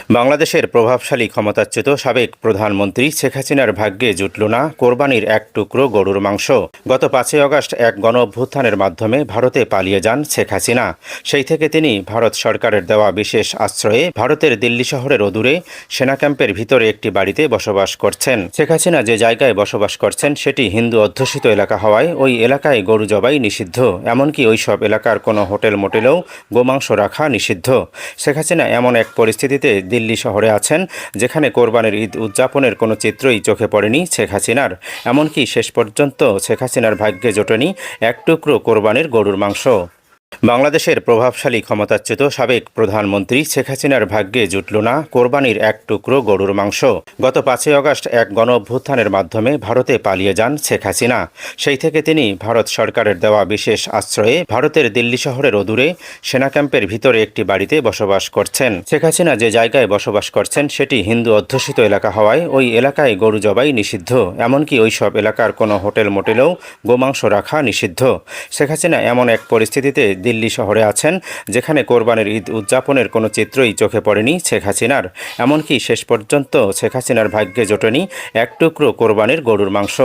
বাংলাদেশের প্রভাবশালী ক্ষমতাচ্যুত সাবেক প্রধানমন্ত্রী শেখ হাসিনার ভাগ্যে জুটল না কোরবানির এক টুকরো গরুর মাংস। গত ৫ই আগস্ট এক গণঅভ্যুত্থানের মাধ্যমে ভারতে পালিয়ে যান শেখ হাসিনা। সেই থেকে তিনি ভারত সরকারের দেওয়া বিশেষ আশ্রয়ে ভারতের দিল্লি শহরের অদূরে সেনা ক্যাম্পের ভিতরে একটি বাড়িতে বসবাস করছেন। শেখ হাসিনা যে জায়গায় বসবাস করছেন সেটি হিন্দু অধ্যুষিত এলাকা হওয়ায় ওই এলাকায় গরু জবাই নিষিদ্ধ। এমনকি ওইসব এলাকার কোনো হোটেল মোটেলেও গোমাংস রাখা নিষিদ্ধ। শেখ হাসিনা এমন এক পরিস্থিতিতে দিল্লি শহরে আছেন যেখানে কোরবানির ঈদ উদযাপনের কোনো চিত্রই চোখে পড়েনি শেখ হাসিনার। এমনকি শেষ পর্যন্ত শেখ হাসিনার ভাগ্যে জোটেনি এক টুকরো কোরবানির গরুর মাংস। বাংলাদেশের প্রভাবশালী ক্ষমতাচ্যুত সাবেক প্রধানমন্ত্রী শেখ হাসিনার ভাগ্যে জুটল না কোরবানির এক টুকরো গরুর মাংস। গত ৫ই আগস্ট এক গণঅভ্যুত্থানের মাধ্যমে ভারতে পালিয়ে যান শেখ হাসিনা। সেই থেকে তিনি ভারত সরকারের দেওয়া বিশেষ আশ্রয়ে ভারতের দিল্লি শহরের অদূরে সেনা ক্যাম্পের ভিতরে একটি বাড়িতে বসবাস করছেন। শেখ হাসিনা যে জায়গায় বসবাস করছেন সেটি হিন্দু অধ্যুষিত এলাকা হওয়ায় ওই এলাকায় গরু জবাই নিষিদ্ধ। এমনকি ওইসব এলাকার কোনো হোটেল মোটেলেও গোমাংস রাখা নিষিদ্ধ। শেখ হাসিনা এমন এক পরিস্থিতিতে দিল্লি শহরে আছেন যেখানে কোরবানির ঈদ উদযাপনের কোনো চিত্রই চোখে পড়েনি শেখ হাসিনার। এমনকি শেষ পর্যন্ত শেখ হাসিনার ভাগ্যে জোটেনি এক টুকরো কোরবানির গরুর মাংস।